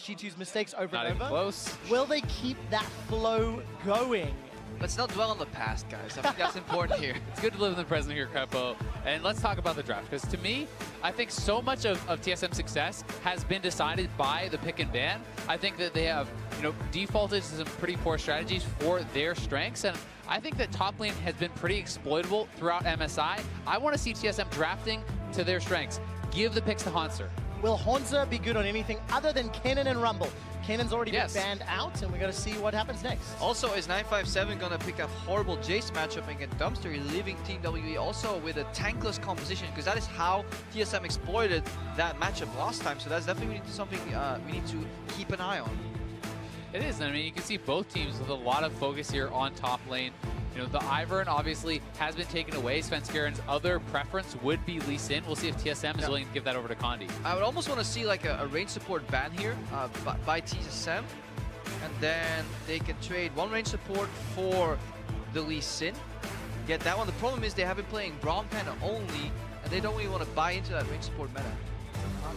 G2's mistakes over Not and even over. close. Will they keep that flow going? Let's not dwell on the past, guys. I think that's important here. It's good to live in the present here, Crepo. And let's talk about the draft, because to me, I think so much of TSM's success has been decided by the pick and ban. I think that they have, defaulted to some pretty poor strategies for their strengths, and I think that top lane has been pretty exploitable throughout MSI. I want to see TSM drafting to their strengths. Give the picks to Hanser. Will Hanser be good on anything other than Kennen and Rumble? Kennen's already been banned out, and we got to see what happens next. Also, is 957 going to pick a horrible Jace matchup against Dumpster, leaving Team WE also with a tankless composition? Because that is how TSM exploited that matchup last time. So that's definitely something we need to keep an eye on. It is. I mean, you can see both teams with a lot of focus here on top lane. The Ivern obviously has been taken away. Svenskaren's other preference would be Lee Sin. We'll see if TSM is willing to give that over to Condi. I would almost want to see like a range support ban here by TSM. And then they can trade one range support for the Lee Sin. Get that one. The problem is they have been playing Braum Panda only, and they don't really want to buy into that range support meta.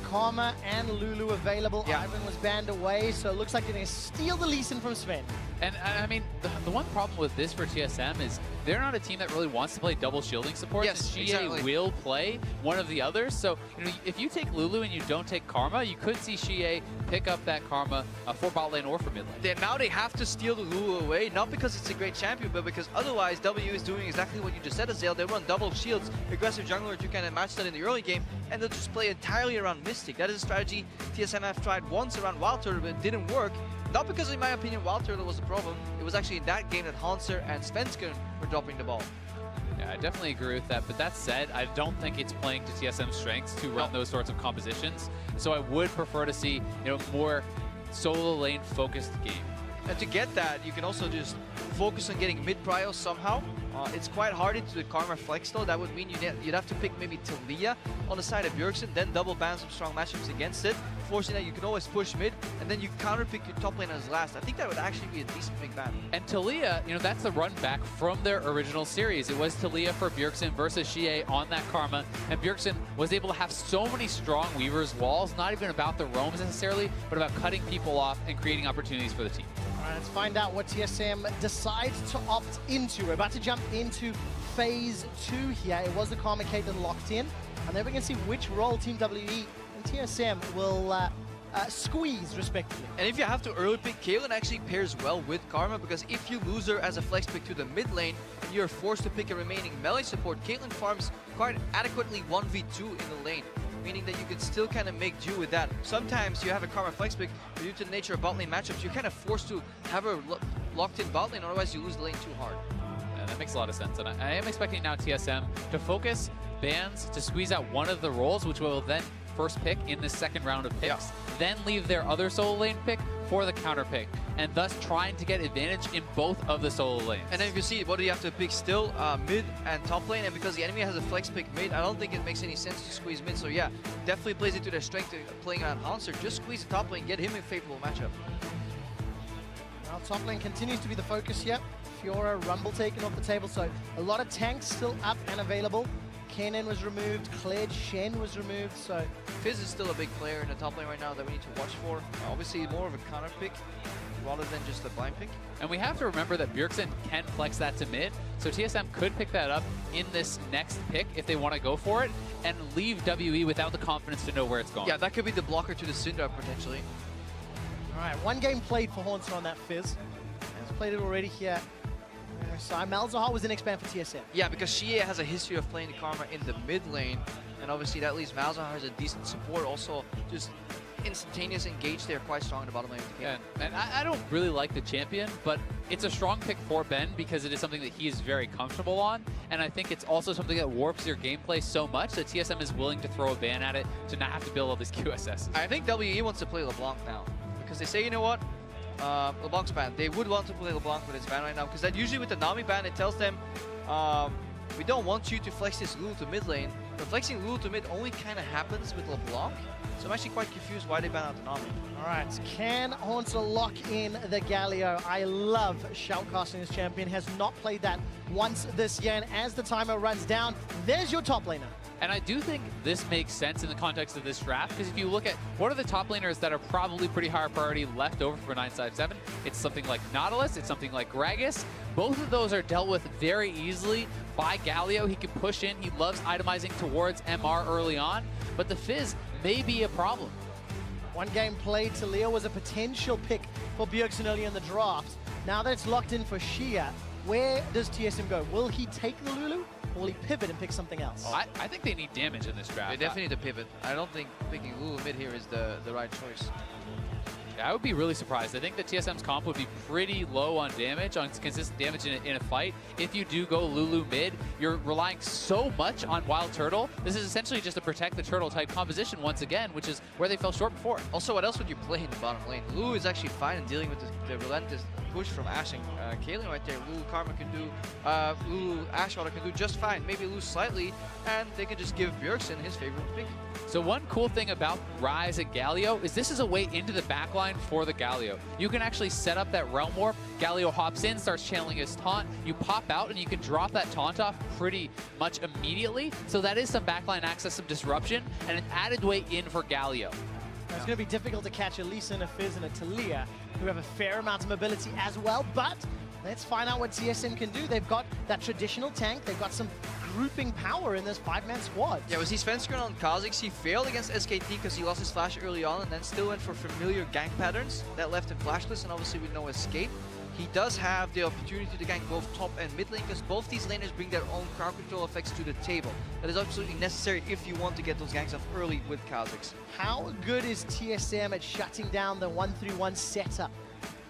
Karma and Lulu available. Ivern was banned away, so it looks like they're going to steal the Lee Sin from Sven. And I mean, the one problem with this for TSM is they're not a team that really wants to play double shielding support. Yes, Shie will play one of the others. So if you take Lulu and you don't take Karma, you could see Shie pick up that Karma for bot lane or for mid lane. Now they have to steal the Lulu away, not because it's a great champion, but because otherwise W is doing exactly what you just said, Azale. They run double shields, aggressive jungler to kind of match that in the early game, and they'll just play entirely around Mystic. That is a strategy TSM have tried once around Wild Turtle, but it didn't work. Not because, in my opinion, Wild Turtle was the problem. It was actually in that game that Hanser and Svenskeren were dropping the ball. Yeah, I definitely agree with that. But that said, I don't think it's playing to TSM's strengths to run those sorts of compositions. So I would prefer to see, more solo lane focused game. And to get that, you can also just focus on getting mid-prio somehow. It's quite hard into the Karma flex though. That would mean you'd have to pick maybe Talia on the side of Bjergsen, then double ban some strong matchups against it, forcing that you can always push mid, and then you counter-pick your top lane as last. I think that would actually be a decent big ban. And Talia, that's the run back from their original series. It was Talia for Bjergsen versus Shie on that Karma, and Bjergsen was able to have so many strong Weaver's walls, not even about the roams necessarily, but about cutting people off and creating opportunities for the team. All right, let's find out what TSM decides to opt into. We're about to jump into phase 2 here. It was the Karma Caitlyn locked in, and then we can see which role Team WE and TSM will squeeze respectively. And if you have to early pick, Caitlyn actually pairs well with Karma, because if you lose her as a flex pick to the mid lane and you're forced to pick a remaining melee support, Caitlyn farms quite adequately 1v2 in the lane, meaning that you can still kind of make do with that. Sometimes you have a Karma flex pick, but due to the nature of bot lane matchups, you're kind of forced to have her locked in bot lane, otherwise you lose the lane too hard. Yeah, that makes a lot of sense, and I am expecting now TSM to focus bans to squeeze out one of the roles, which will then first pick in the second round of picks, then leave their other solo lane pick for the counter pick, and thus trying to get advantage in both of the solo lanes. And then if you see, what do you have to pick still? Mid and top lane, and because the enemy has a flex pick mid, I don't think it makes any sense to squeeze mid. So yeah, definitely plays into their strength playing around Hanser. Just squeeze the top lane, get him in favorable matchup. Now top lane continues to be the focus here. Fiora, Rumble taken off the table, so a lot of tanks still up and available. Kennen was removed, Kled, Shen was removed, so... Fizz is still a big player in the top lane right now that we need to watch for. Obviously more of a counter pick rather than just a blind pick. And we have to remember that Bjergsen can flex that to mid, so TSM could pick that up in this next pick if they want to go for it, and leave WE without the confidence to know where it's going. Yeah, that could be the blocker to the Syndra potentially. Alright, one game played for Hanser on that Fizz. Has played it already here. MSI. Malzahar was the next ban for TSM. Yeah, because Shie has a history of playing Karma in the mid lane, and obviously that leaves Malzahar as a decent support. Also, just instantaneous engage there, quite strong in the bottom lane. Yeah, and I don't really like the champion, but it's a strong pick for Ben because it is something that he is very comfortable on, and I think it's also something that warps your gameplay so much that TSM is willing to throw a ban at it to not have to build all these QSSs. I think WE wants to play LeBlanc now, because they say, you know what? LeBlanc's banned. They would want to play LeBlanc, but it's banned right now. Because that usually with the Nami ban, it tells them, we don't want you to flex this Lulu to mid lane. But flexing Lulu to mid only kind of happens with LeBlanc. So I'm actually quite confused why they ban out the Nami. Alright, can Hanser lock in the Galio? I love shoutcasting this champion. Has not played that once this year. And as the timer runs down, there's your top laner. And I do think this makes sense in the context of this draft, because if you look at what are the top laners that are probably pretty high priority left over for 957, it's something like Nautilus, it's something like Gragas. Both of those are dealt with very easily by Galio. He can push in, he loves itemizing towards MR early on, but the Fizz may be a problem. One game played, Talia was a potential pick for Bjergsen early in the draft. Now that it's locked in for Shia, where does TSM go? Will he take the Lulu, or will he pivot and pick something else? I think they need damage in this draft. They definitely need to pivot. I don't think picking Lulu mid here is the right choice. I would be really surprised. I think the TSM's comp would be pretty low on damage, on consistent damage in a fight. If you do go Lulu mid, you're relying so much on Wild Turtle. This is essentially just a protect the turtle type composition once again, which is where they fell short before. Also, what else would you play in the bottom lane? Lulu is actually fine in dealing with the relentless push from Ash and Kaylin right there. Lulu Karma can do, Lulu Ashwater can do just fine. Maybe lose slightly, and they can just give Bjergsen his favorite pick. So one cool thing about Ryze and Galio is this is a way into the backline for the Galio. You can actually set up that Realm Warp. Galio hops in, starts channeling his taunt. You pop out and you can drop that taunt off pretty much immediately. So that is some backline access, some disruption, and an added way in for Galio. It's going to be difficult to catch a Lisa and a Fizz and a Talia, who have a fair amount of mobility as well, but let's find out what TSM can do. They've got that traditional tank. They've got some grouping power in this 5-man squad. Yeah, was he Svenskeren on Kha'Zix? He failed against SKT because he lost his flash early on and then still went for familiar gank patterns that left him flashless and obviously with no escape. He does have the opportunity to gank both top and mid lane because both these laners bring their own crowd control effects to the table. That is absolutely necessary if you want to get those ganks off early with Kha'Zix. How good is TSM at shutting down the 1-3-1 setup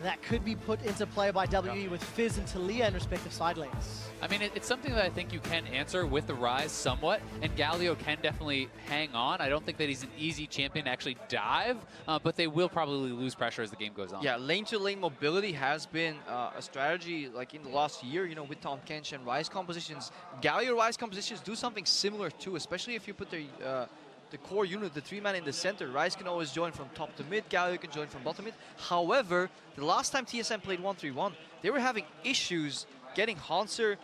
that could be put into play by WE with Fizz and Talia in respective side lanes? I mean, it's something that I think you can answer with the Ryze somewhat, and Galio can definitely hang on. I don't think that he's an easy champion to actually dive, but they will probably lose pressure as the game goes on. Yeah, lane-to-lane mobility has been a strategy like in the last year, you know, with Tahm Kench and Ryze compositions. Galio Ryze compositions do something similar too, especially if you put the core unit, the 3-man in the center. Ryze can always join from top to mid, Galio can join from bottom mid. However, the last time TSM played 1-3-1, they were having issues getting Hanser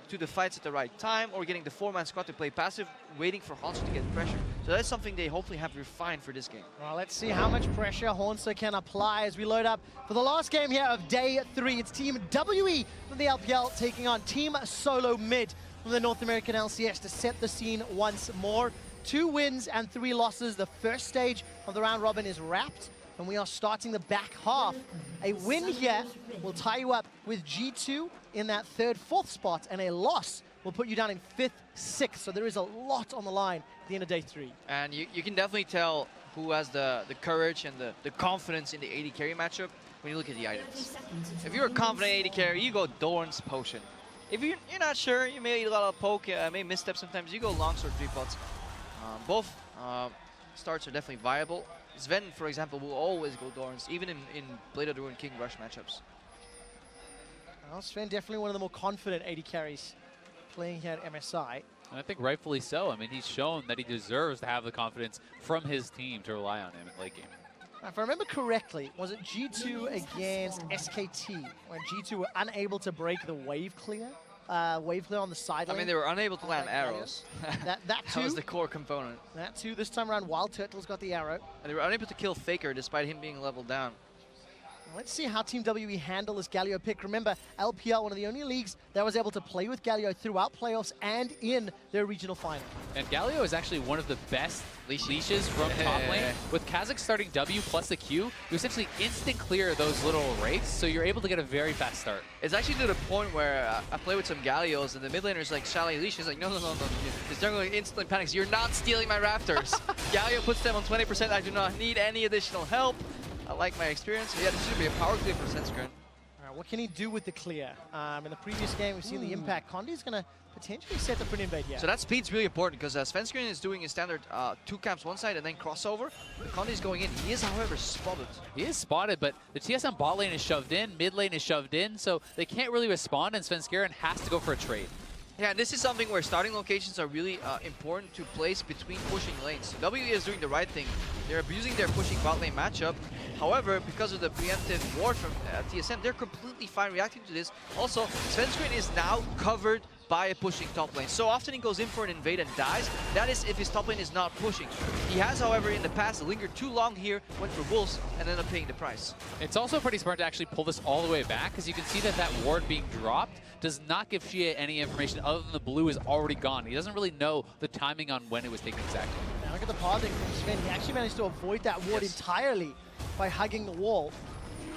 to the fights at the right time or getting the 4-man squad to play passive, waiting for Hanser to get pressure. So that's something they hopefully have refined for this game. Well, let's see how much pressure Hanser can apply as we load up for the last game here of day 3. It's Team WE from the LPL taking on Team SoloMid from the North American LCS to set the scene once more. 2 wins and 3 losses. The first stage of the round robin is wrapped, and we are starting the back half. A win here will tie you up with G2 in that 3rd, 4th spot, and a loss will put you down in 5th, 6th. So there is a lot on the line at the end of day 3. And you can definitely tell who has the courage and the confidence in the AD carry matchup when you look at the items. If you're a confident AD carry, you go Dorn's Potion. If you're not sure, you may eat a lot of poke, may misstep sometimes, you go Longsword 3 pots. Both starts are definitely viable. Sven, for example, will always go Dorns, even in Blade of the Ruined King rush matchups. Well, Sven definitely one of the more confident AD carries playing here at MSI. And I think rightfully so. I mean, he's shown that he deserves to have the confidence from his team to rely on him in late game. If I remember correctly, was it G2 against SKT when G2 were unable to break the wave clear? Wave clear on the side lane. I mean, they were unable to land arrows. That too. That was the core component. That too. This time around, Wild Turtle's got the arrow. And they were unable to kill Faker despite him being leveled down. Let's see how Team WE handle this Galio pick. Remember, LPL, one of the only leagues that was able to play with Galio throughout playoffs and in their regional final. And Galio is actually one of the best leashes from top lane. With Kha'Zix starting W plus the Q, you essentially instant clear those little wraiths, so you're able to get a very fast start. It's actually to the point where I play with some Galios, and the mid laner's like, Chalet Leash. He's like, no. His jungler instantly panics. You're not stealing my Raptors. Galio puts them on 20%. I do not need any additional help. I like my experience. Yeah, this should be a power clear for Svenskeren. All right, what can he do with the clear? In the previous game, we've seen the impact. Condi's going to potentially set up an invade here. So that speed's really important because Svenskeren is doing his standard 2 camps one side and then crossover. Condi's going in. He is, however, spotted. He is spotted, but the TSM bot lane is shoved in, mid lane is shoved in, so they can't really respond, and Svenskeren has to go for a trade. Yeah, this is something where starting locations are really important to place between pushing lanes. WE is doing the right thing. They're abusing their pushing bot lane matchup. However, because of the preemptive ward from TSM, they're completely fine reacting to this. Also, Svenskeren is now covered by a pushing top lane. So often he goes in for an invade and dies. That is if his top lane is not pushing. He has, however, in the past lingered too long here, went for wolves, and ended up paying the price. It's also pretty smart to actually pull this all the way back, because you can see that that ward being dropped does not give Xie any information other than the blue is already gone. He doesn't really know the timing on when it was taken exactly. Now look at the pathing from Sven. He actually managed to avoid that ward entirely by hugging the wall.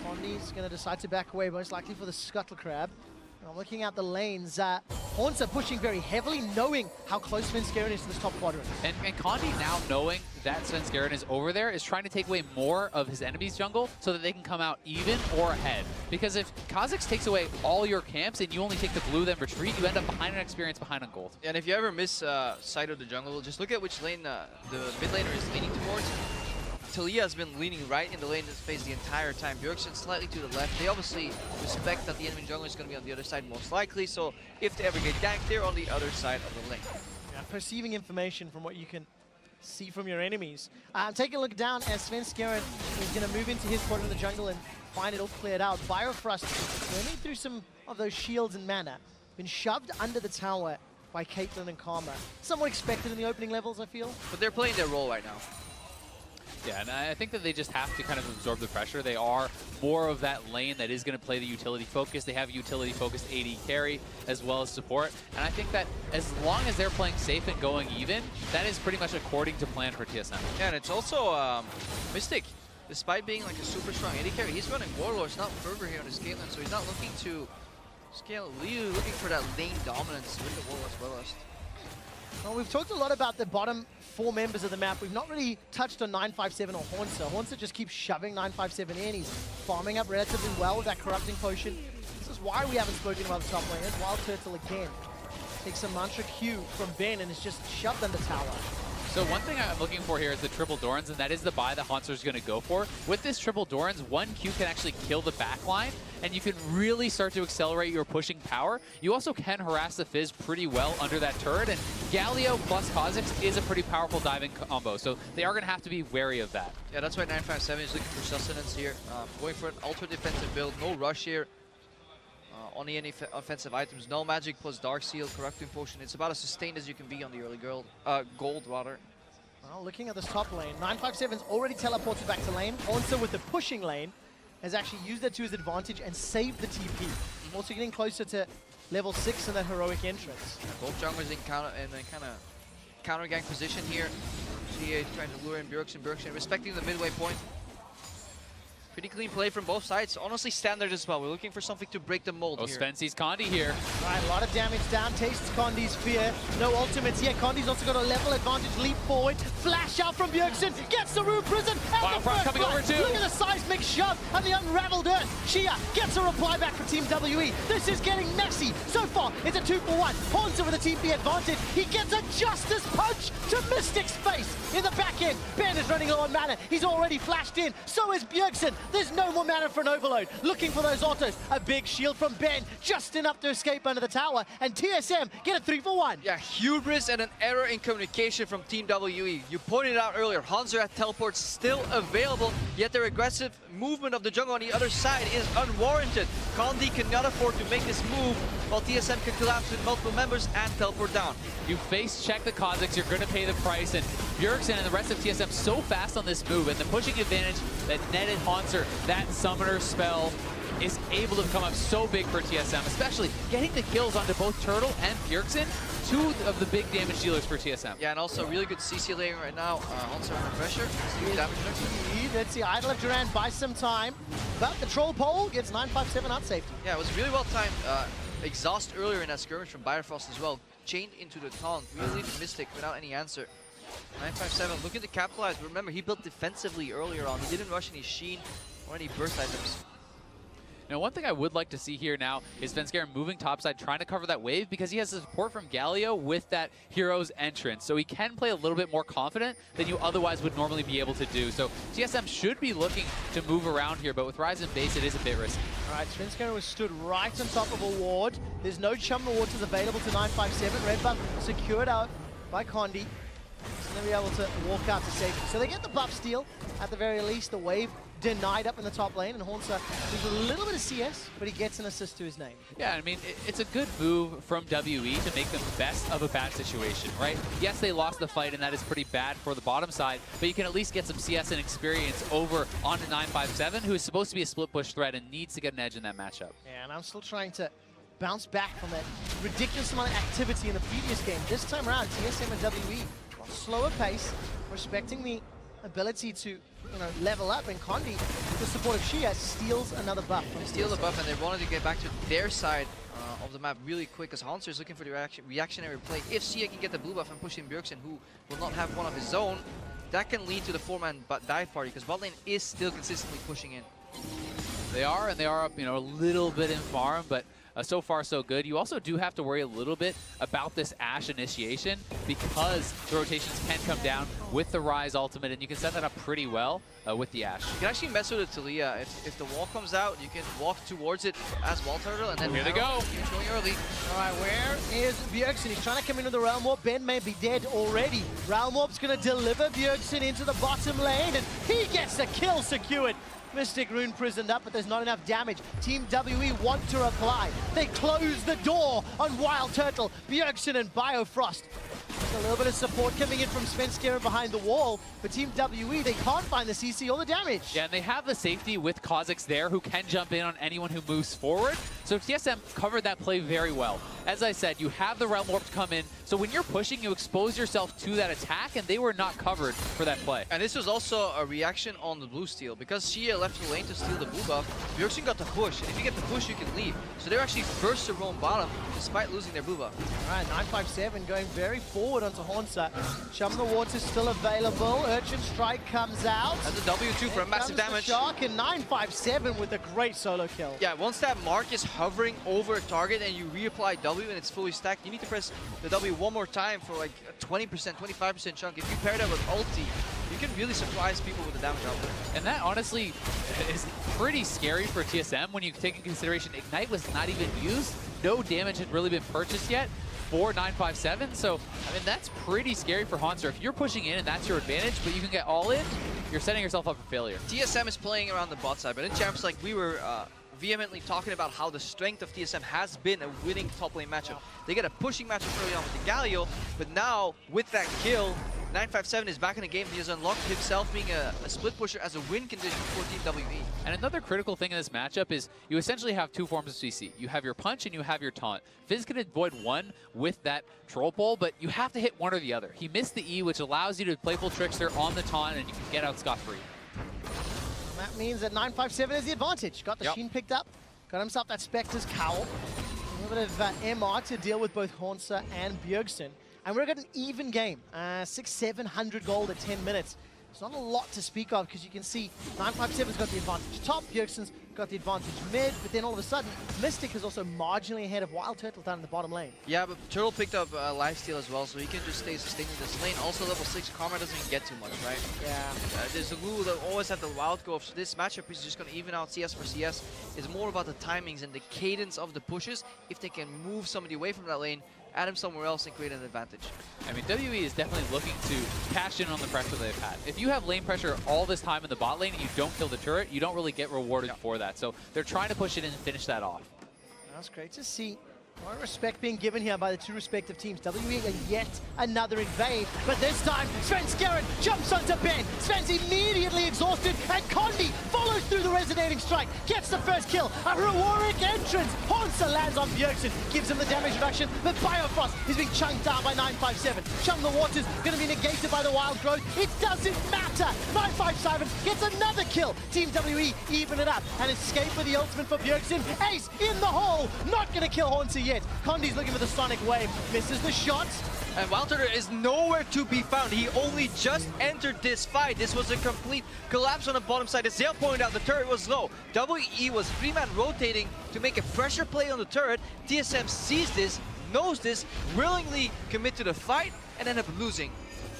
Condi's going to decide to back away, most likely for the Scuttle Crab. I'm looking at the lanes. Haunts are pushing very heavily, knowing how close Svenskeren is to this top quadrant. And Condi, now knowing that Svenskeren is over there, is trying to take away more of his enemy's jungle so that they can come out even or ahead. Because if Kha'Zix takes away all your camps and you only take the blue, then retreat, you end up behind an experience behind on gold. And if you ever miss sight of the jungle, just look at which lane the mid laner is leaning towards. Talia has been leaning right in the lane space the entire time. Bjergsen slightly to the left. They obviously respect that the enemy jungler is going to be on the other side most likely, so if they ever get ganked, they're on the other side of the lane. Yeah, perceiving information from what you can see from your enemies. Take a look down as Svenskeren is going to move into his quadrant of the jungle and find it all cleared out. Bifrost running through some of those shields and mana. Been shoved under the tower by Caitlyn and Karma. Somewhat expected in the opening levels, I feel. But they're playing their role right now. Yeah, and I think that they just have to kind of absorb the pressure. They are more of that lane that is going to play the utility focus. They have utility-focused AD carry as well as support. And I think that as long as they're playing safe and going even, that is pretty much according to plan for TSM. Yeah, and it's also Mystic. Despite being like a super strong AD carry, he's running Warlords, not Fervor here on his Caitlyn, so he's not looking to scale. Really looking for that lane dominance with the Warlords Wellest. Well, we've talked a lot about the bottom 4 members of the map. We've not really touched on 957 or Haunter. Haunter just keeps shoving 957 in. He's farming up relatively well with that corrupting potion. This is why we haven't spoken about the top laners. Wild Turtle again takes a mantra Q from Ben and is just shoved under tower. So one thing I'm looking for here is the triple Dorans, and that is the buy that Haunter's going to go for. With this triple Dorans, one Q can actually kill the backline, and you can really start to accelerate your pushing power. You also can harass the Fizz pretty well under that turret, and Galio plus Kha'Zix is a pretty powerful diving combo, so they are going to have to be wary of that. Yeah, that's why 957 is looking for sustenance here. Going for an ultra defensive build, no rush here. Only any offensive items, no magic plus dark seal, corrupting potion. It's about as sustained as you can be on the early gold rather. Well, looking at this top lane, 957's already teleported back to lane. Haunter with the pushing lane has actually used that to his advantage and saved the TP. Also getting closer to level 6 in that heroic entrance. Yeah, both junglers in kind of counter gank position here. CA trying to lure in Bjergsen respecting the midway point. Pretty clean play from both sides. Honestly, standard as well. We're looking for something to break the mold here. Sven sees Condi here. Right, a lot of damage down. Tastes Condi's fear. No ultimates yet. Condi's also got a level advantage. Leap forward. Flash out from Bjergsen. Gets the Rune Prison. And the first coming over too. Look at the seismic shove and the unraveled earth. Shia gets a reply back from Team WE. This is getting messy. So far, it's a 2-for-1. Haunter with a TP advantage. He gets a Justice Punch to Mystic's face in the back end. Ben is running low on mana. He's already flashed in. So is Bjergsen. There's no more mana for an overload. Looking for those autos. A big shield from Ben, just enough to escape under the tower. And TSM get a 3-for-1. Yeah, hubris and an error in communication from Team WE. You pointed out earlier, Hanzer at teleports still available, yet their aggressive movement of the jungle on the other side is unwarranted. Condi cannot afford to make this move, while TSM can collapse with multiple members and teleport down. You face check the Kha'Zix, you're going to pay the price, and Bjergsen and the rest of TSM so fast on this move, and the pushing advantage that netted Haunter, that summoner spell, is able to come up so big for TSM, especially getting the kills onto both Turtle and Bjergsen, 2 of the big damage dealers for TSM. Yeah, and also really good CC layering right now. Haunter under pressure. Let's see, Idol of Duran buys some time, but the Troll Pole gets 957 out safety. Yeah, it was really well timed. Exhaust earlier in that skirmish from Bifrost as well. Chained into the taunt, really leaving Mystic without any answer. 957 looking to capitalize. Remember, he built defensively earlier on. He didn't rush any Sheen or any burst items. Now, one thing I would like to see here now is Svenskeren moving topside, trying to cover that wave, because he has the support from Galio with that hero's entrance. So he can play a little bit more confident than you otherwise would normally be able to do. So TSM should be looking to move around here, but with Rise and Base, it is a bit risky. All right, Svenskeren was stood right on top of a ward. There's no chum rewards available to 957. Red buff secured out by Condi. He's going to be able to walk out to safety. So they get the buff steal, at the very least. The wave denied up in the top lane, and Hornsa does a little bit of CS, but he gets an assist to his name. Yeah, I mean, it's a good move from WE to make them best of a bad situation, right? Yes, they lost the fight, and that is pretty bad for the bottom side, but you can at least get some CS and experience over onto 957, who is supposed to be a split push threat and needs to get an edge in that matchup. Yeah, and I'm still trying to bounce back from that ridiculous amount of activity in the previous game. This time around, TSM and WE, a slower pace, respecting the ability to level up, and Condi, with the support of Shia, steals another buff. They steal the buff, and they wanted to get back to their side of the map really quick, because Hanser is looking for the reactionary play. If Shia can get the blue buff and push in Bjergsen, who will not have one of his own, that can lead to the 4-man dive party, because bot lane is still consistently pushing in. They are, and they are up, a little bit in farm, but so far so good. You also do have to worry a little bit about this Ashe initiation, because the rotations can come down with the Ryze ultimate, and you can set that up pretty well with the Ashe. You can actually mess with the Talia. If the wall comes out, you can walk towards it as wall turtle, and then here they go. He's going early. All right, where is Bjergsen? He's trying to come into the Realm Warp. Ben may be dead already. Realm Warp's going to deliver Bjergsen into the bottom lane, and he gets the kill secured. Mystic Rune prisoned up, but there's not enough damage. Team WE want to reply. They close the door on Wild Turtle, Bjergsen, and Biofrost. There's a little bit of support coming in from Svenskeren behind the wall, but Team WE, they can't find the CC or the damage. Yeah, and they have the safety with Kha'Zix there, who can jump in on anyone who moves forward. So TSM covered that play very well. As I said, you have the Realm Warp to come in, so when you're pushing, you expose yourself to that attack, and they were not covered for that play. And this was also a reaction on the blue steal, because Shia left the lane to steal the blue buff. Bjergsen got the push, and if you get the push, you can leave. So they're actually first to roam bottom, despite losing their blue buff. All right, 957 going very forward onto Hornsa. Chum the Water's still available. Urchin Strike comes out. That's a W2 for a massive damage. Shark, and 957 with a great solo kill. Yeah, once that mark is hovering over a target and you reapply W and it's fully stacked, you need to press the W one more time for like a 20%, 25% chunk. If you pair that with ulti, you can really surprise people with the damage output. And that honestly is pretty scary for TSM when you take into consideration Ignite was not even used. No damage had really been purchased yet for 957. So, I mean, that's pretty scary for Hanser. If you're pushing in and that's your advantage, but you can get all in, you're setting yourself up for failure. TSM is playing around the bot side, but in champs, like we were vehemently talking about how the strength of TSM has been a winning top lane matchup. They get a pushing matchup early on with the Galio, but now with that kill, 957 is back in the game. He has unlocked himself being a split pusher as a win condition for Team WE. And another critical thing in this matchup is you essentially have two forms of CC. You have your punch and you have your taunt. Fizz can avoid one with that troll pole, but you have to hit one or the other. He missed the E, which allows you to Playful Trickster on the taunt, and you can get out scot-free. That means that 957 is the advantage. Got the Sheen picked up, got himself that Spectre's Cowl. A little bit of MR to deal with both Hornsa and Bjergsen. And we're at an even game, 600-700 gold at 10 minutes. It's not a lot to speak of, because you can see 957's got the advantage top, Bjergsen's got the advantage mid, but then all of a sudden, Mystic is also marginally ahead of Wild Turtle down in the bottom lane. Yeah, but Turtle picked up lifesteal as well, so he can just stay sustained in this lane. Also, level 6 Karma doesn't even get too much, right? Yeah. There's a rule that always have the wild go. So this matchup is just going to even out CS for CS. It's more about the timings and the cadence of the pushes. If they can move somebody away from that lane, add him somewhere else and create an advantage. I mean, WE is definitely looking to cash in on the pressure they've had. If you have lane pressure all this time in the bot lane and you don't kill the turret, you don't really get rewarded for that. So they're trying to push it in and finish that off. That's great to see. A lot of respect being given here by the two respective teams. WE and yet another invade, but this time Svenskeren jumps onto Ben. Sven's immediately exhausted, and Condi follows through the resonating strike, gets the first kill. A heroic entrance. Hornsa lands on Bjergsen, gives him the damage reduction, but Biofrost is being chunked down by 957. Chum the Water's going to be negated by the wild growth. It doesn't matter. 957 gets another kill. Team WE even it up, and escape for the ultimate for Bjergsen. Ace in the hole, not going to kill Hornsa yet. Condi's looking for the Sonic Wave, misses the shot. And Wild Turtle is nowhere to be found. He only just entered this fight. This was a complete collapse on the bottom side. As Zale pointed out, the turret was low. WE was 3-man rotating to make a pressure play on the turret. TSM sees this, knows this, willingly commit to the fight, and end up losing.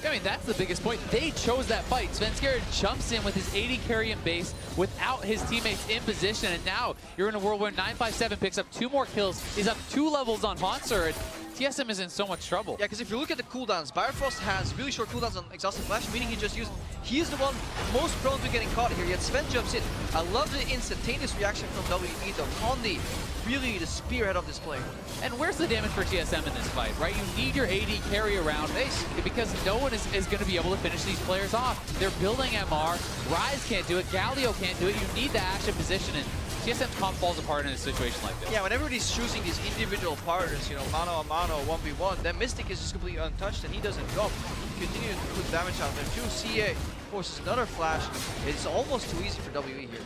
I mean, that's the biggest point. They chose that fight. Svenskeren jumps in with his 80 carry in base without his teammates in position, and now you're in a world where 957 picks up 2 more kills, is up 2 levels on Hanser, and TSM is in so much trouble. Yeah, because if you look at the cooldowns, Biofrost has really short cooldowns on Exhausted Flash, meaning he just used He is the one most prone to getting caught here, yet Sven jumps in. I love the instantaneous reaction from WE though. Condi, really the spearhead of this play. And where's the damage for TSM in this fight, right? You need your AD carry around base because no one is going to be able to finish these players off. They're building MR. Ryze can't do it. Galio can't do it. You need the action position, and TSM's comp falls apart in a situation like this. Yeah, when everybody's choosing these individual partners, you know, mano a mano, 1v1, then Mystic is just completely untouched and he doesn't go. He continues to put damage out there too. CA forces another flash. It's almost too easy for WE here.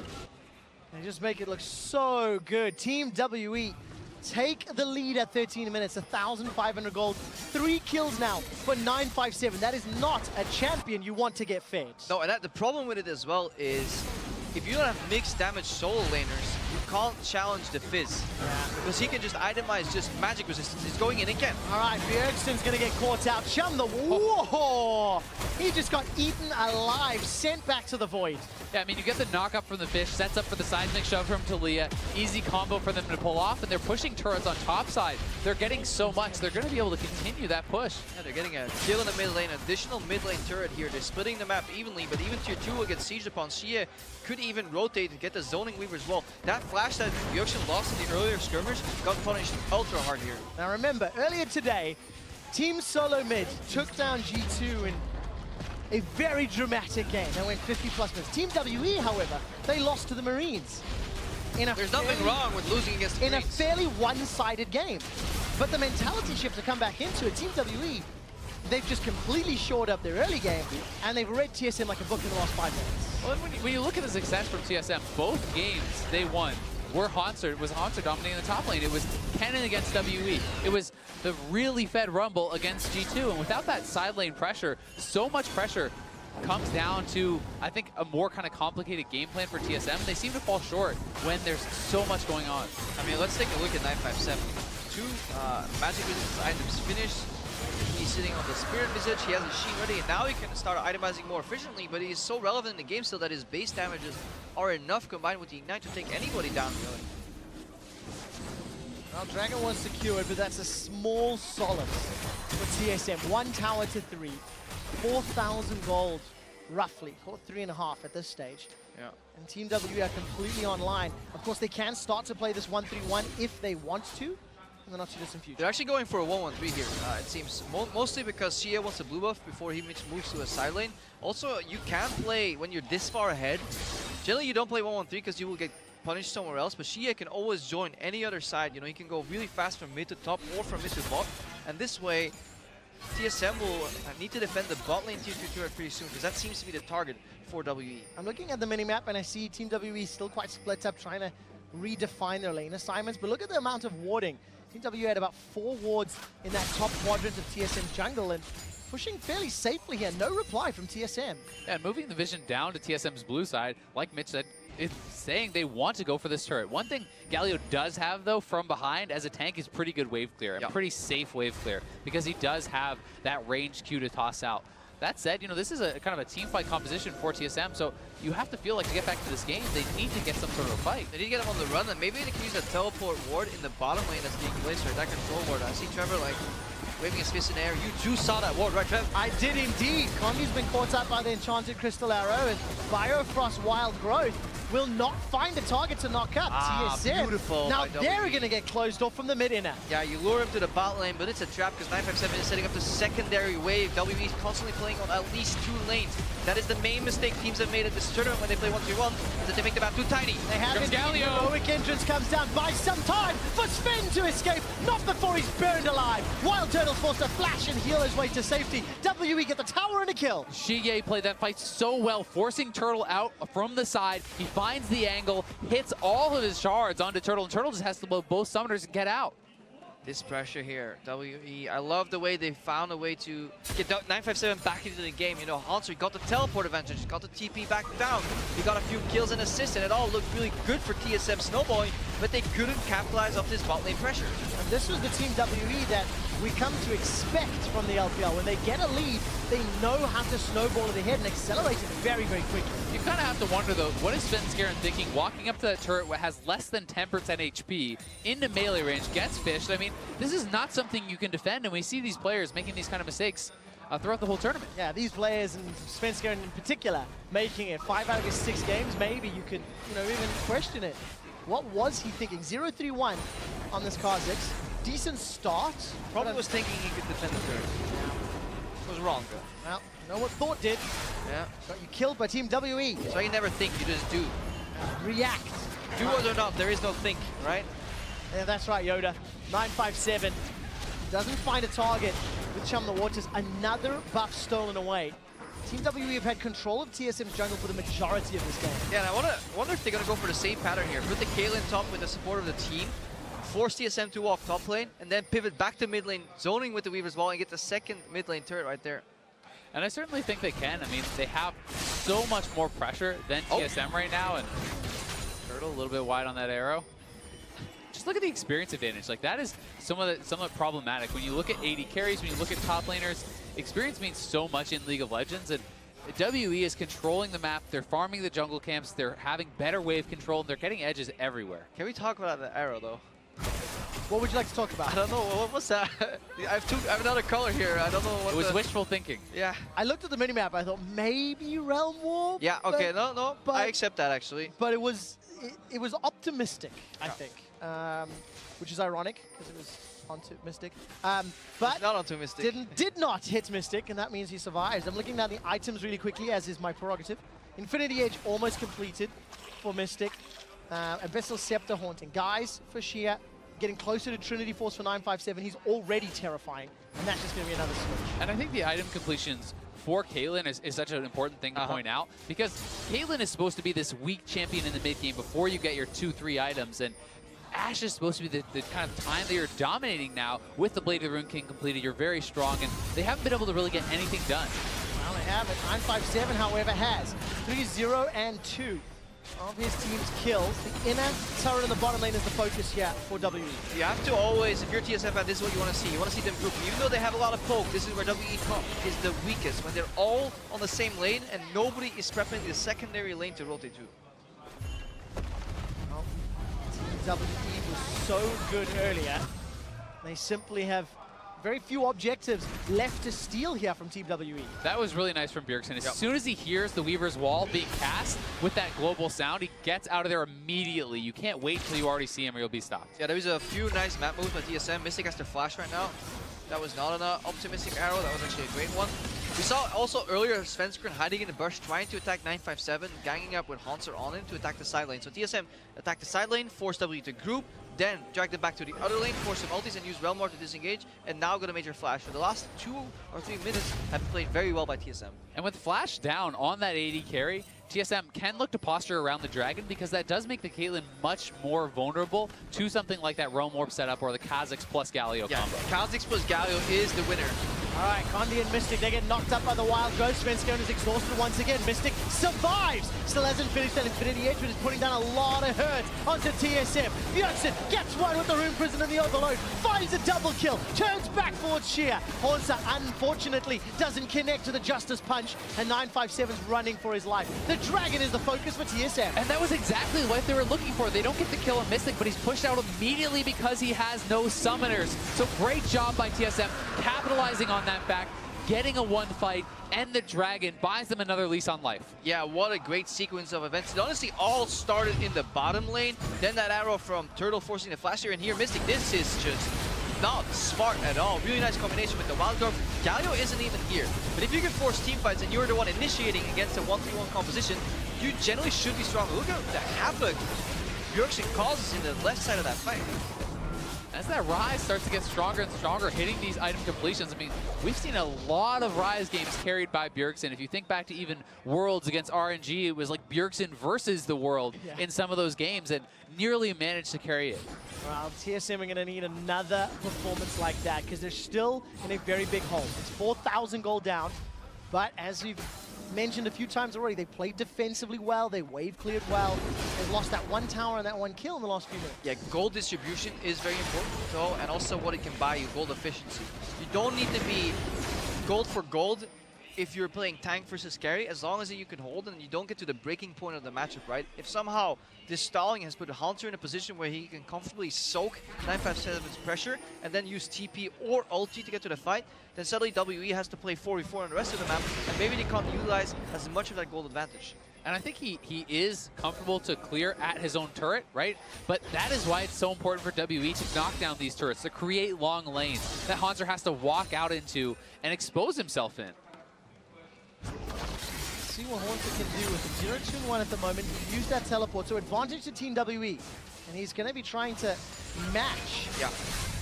They just make it look so good. Team WE take the lead at 13 minutes, 1,500 gold, 3 kills now for 957. That is not a champion you want to get fed. No, and the problem with it as well is if you don't have mixed damage solo laners, you can't challenge the Fizz. Yeah. Because he can just itemize just magic resistance. He's going in again. All right, Bjergsen's gonna get caught out. Chum the whoa! He just got eaten alive, sent back to the void. Yeah, I mean, you get the knock up from the fish, sets up for the seismic shove from Talia. Easy combo for them to pull off, and they're pushing turrets on top side. They're getting so much. They're going to be able to continue that push. Yeah, they're getting a kill in the mid lane, additional mid lane turret here. They're splitting the map evenly, but even tier 2 will get sieged upon. Xie could even rotate to get the zoning weaver as well. That flash that Bjergsen lost in the earlier skirmish got punished ultra hard here. Now remember, earlier today, Team SoloMid took down G2 in a very dramatic game. They went 50+ minutes. Team WE, however, they lost to the Marines. There's nothing wrong with losing against the in a Marines. fairly one-sided game. But the mentality shift to come back into it, Team WE, they've just completely shored up their early game, and they've read TSM like a book in the last 5 minutes. Well, when you look at the success from TSM, both games they won were Hauntzer dominating the top lane. It was Kennen against WE. It was the really fed Rumble against G2. And without that side lane pressure, so much pressure comes down to, I think, a more kind of complicated game plan for TSM. They seem to fall short when there's so much going on. I mean, let's take a look at 957. 2 magic resistance items finished. He's sitting on the Spirit Visage, he has a Sheen ready, and now he can start itemizing more efficiently, but he's so relevant in the game still that his base damages are enough combined with the Ignite to take anybody down, really. Well, Dragon was secured, but that's a small solace for TSM. 1 tower to 3, 4,000 gold, roughly, or 3.5 at this stage. Yeah. And Team WE are completely online. Of course, they can start to play this 1-3-1 if they want to, in the not too distant future. They're actually going for a 1-1-3 here, it seems. Mostly because Xie wants a blue buff before he moves to a side lane. Also, you can play when you're this far ahead. Generally, you don't play 1-1-3 because you will get punished somewhere else, but Xie can always join any other side. You know, he can go really fast from mid to top or from mid to bot. And this way, TSM will need to defend the bot lane tier 2 turret pretty soon because that seems to be the target for WE. I'm looking at the minimap and I see Team WE still quite split up, trying to redefine their lane assignments, but look at the amount of warding. Team WE had about 4 wards in that top quadrant of TSM jungle and pushing fairly safely here. No reply from TSM. Yeah, and moving the vision down to TSM's blue side, like Mitch said, it's saying they want to go for this turret. One thing Galio does have, though, from behind as a tank is pretty good wave clear, and pretty safe wave clear, because he does have that range Q to toss out. That said, you know, this is a kind of a team fight composition for TSM, so you have to feel like to get back to this game, they need to get some sort of a fight. They need to get him on the run, and maybe they can use a teleport ward in the bottom lane that's being placed, or that control ward. I see Trevor, like, waving his fist in the air. You too saw that ward, right, Trev? I did indeed. Kongi's been caught out by the Enchanted Crystal Arrow, and Biofrost Wild Growth will not find a target to knock up. TSM. Beautiful. Now they're going to get closed off from the mid inner. Yeah, you lure him to the bot lane, but it's a trap because 957 is setting up the secondary wave. WE is constantly playing on at least 2 lanes. That is the main mistake teams have made at this tournament when they play 1-3-1, is that they make the map too tiny. They have it. Heroic entrance comes down by some time for Sven to escape. Not before he's burned alive. Wild Turtle's forced to flash and heal his way to safety. WE get the tower and a kill. Shige played that fight so well, forcing Turtle out from the side. He finds the angle, hits all of his shards onto Turtle, and Turtle just has to blow both summoners and get out. This pressure here, WE, I love the way they found a way to get 957 back into the game. You know, Hauntzer got the teleport advantage, got the TP back down. He got a few kills and assists, and it all looked really good for TSM snowballing, but they couldn't capitalize off this bot lane pressure. And this was the Team WE that we come to expect from the LPL. When they get a lead, they know how to snowball it ahead and accelerate it very, very quickly. You kind of have to wonder, though, what is Svenskeren thinking? Walking up to that turret that has less than 10% HP into melee range, gets fished. I mean, this is not something you can defend, and we see these players making these kind of mistakes throughout the whole tournament. Yeah, these players, and Svenska in particular, making it 5 out of his 6 games, maybe you could, even question it. What was he thinking? 0-3-1 on this Kha'Zix. Decent start. Probably was thinking he could defend the turret. Yeah. Was wrong, though. Well, you know what Thought did. Yeah. Got you killed by Team WE. So you never think, you just do. React. Do or not, there is no think, right? Yeah, that's right, Yoda. 957. Doesn't find a target with Chum the Waters. Another buff stolen away. Team WE have had control of TSM's jungle for the majority of this game. Yeah, and I wonder if they're going to go for the same pattern here. Put the Caitlyn top with the support of the team, force TSM to walk top lane, and then pivot back to mid lane, zoning with the Weaver's Wall, and get the second mid lane turret right there. And I certainly think they can. I mean, they have so much more pressure than TSM right now, and Turtle a little bit wide on that arrow. Just look at the experience advantage. Like, that is somewhat problematic. When you look at AD carries, when you look at top laners, experience means so much in League of Legends, and WE is controlling the map, they're farming the jungle camps, they're having better wave control, and they're getting edges everywhere. Can we talk about the arrow, though? What would you like to talk about? I don't know, what was that? I have another color here, I don't know what it was wishful thinking. Yeah. I looked at the minimap, I thought maybe Realm War? Yeah, okay, no, but, I accept that, actually. But it was optimistic, I think, which is ironic, because it was onto Mystic. But not onto Mystic. Did not hit Mystic, and that means he survives. I'm looking at the items really quickly, as is my prerogative. Infinity Edge almost completed for Mystic. Abyssal Scepter Haunting. Guys, for Shia, getting closer to Trinity Force for 957. He's already terrifying, and that's just going to be another switch. And I think the item completions for Caitlyn is such an important thing to point out, because Caitlyn is supposed to be this weak champion in the mid game before you get your 2-3 items, and Ashe is supposed to be the kind of time that you're dominating now. With the Blade of the Rune King completed, you're very strong, and they haven't been able to really get anything done. Well, they haven't. 957, however, has 3-0 and 2 of his team's kills. The inner turret in the bottom lane is the focus here for WE. You have to always, if you're TSM fan, this is what you want to see. You want to see them grouping. Even though they have a lot of poke, this is where WE top is the weakest. When they're all on the same lane and nobody is prepping the secondary lane to rotate to. Well, Team WE was so good earlier. They simply have very few objectives left to steal here from Team WE. That was really nice from Bjergsen. As soon as he hears the Weaver's Wall being cast with that global sound, he gets out of there immediately. You can't wait till you already see him or you'll be stopped. Yeah, there was a few nice map moves by TSM. Mystic has their flash right now. That was not an optimistic arrow. That was actually a great one. We saw also earlier Svenskeren hiding in the bush, trying to attack 957, ganging up with Hanser on him to attack the side lane. So TSM attacked the side lane, forced W to group, then dragged them back to the other lane, forced some ultis and used Realm War to disengage, and now got a major flash. For the last 2 or 3 minutes have been played very well by TSM. And with flash down on that AD carry, TSM can look to posture around the Dragon, because that does make the Caitlyn much more vulnerable to something like that Realm Warp setup or the Kha'Zix plus Galio combo. Kha'Zix plus Galio is the winner. All right, Condi and Mystic, they get knocked up by the Wild Ghost. Svenskeren is exhausted once again. Mystic survives. Still hasn't finished that Infinity Edge, but is putting down a lot of hurt onto TSM. Bjergsen gets one with the Rune Prison and the Overload. Finds a double kill. Turns back for Sheer. Hanser, unfortunately, doesn't connect to the Justice Punch, and 957's running for his life. The Dragon is the focus for TSM. And that was exactly what they were looking for. They don't get the kill on Mystic, but he's pushed out immediately because he has no summoners. So great job by TSM, capitalizing on that fact, getting a 1 fight, and the Dragon buys them another lease on life. Yeah, what a great sequence of events. It honestly all started in the bottom lane, then that arrow from Turtle forcing the flash here, and here Mystic, this is just not smart at all. Really nice combination with the Wild Dwarf. Galio isn't even here, but if you can force team fights and you're the one initiating against a 1-3-1 composition, you generally should be strong. Look at the havoc Bjergsen causes in the left side of that fight. As that Rise starts to get stronger and stronger, hitting these item completions, I mean, we've seen a lot of Rise games carried by Bjergsen. If you think back to even Worlds against RNG, it was like Bjergsen versus the world in some of those games, and nearly managed to carry it. Well, TSM are going to need another performance like that, because they're still in a very big hole. It's 4,000 gold down, but as we've mentioned a few times already, they played defensively well, they wave cleared well. They've lost that 1 tower and that 1 kill in the last few minutes. Yeah, gold distribution is very important though, and also what it can buy you, gold efficiency. You don't need to be gold for gold if you're playing tank versus carry, as long as you can hold and you don't get to the breaking point of the matchup, right? If somehow this stalling has put Hunter in a position where he can comfortably soak 957's pressure and then use TP or ulti to get to the fight, then suddenly WE has to play 4v4 on the rest of the map, and maybe they can't utilize as much of that gold advantage. And I think he is comfortable to clear at his own turret, right? But that is why it's so important for WE to knock down these turrets, to create long lanes that Hanser has to walk out into and expose himself in. See what Haunter can do with the 0-2-1 at the moment. He used that teleport, so advantage to Team WE. And he's going to be trying to match. Yeah.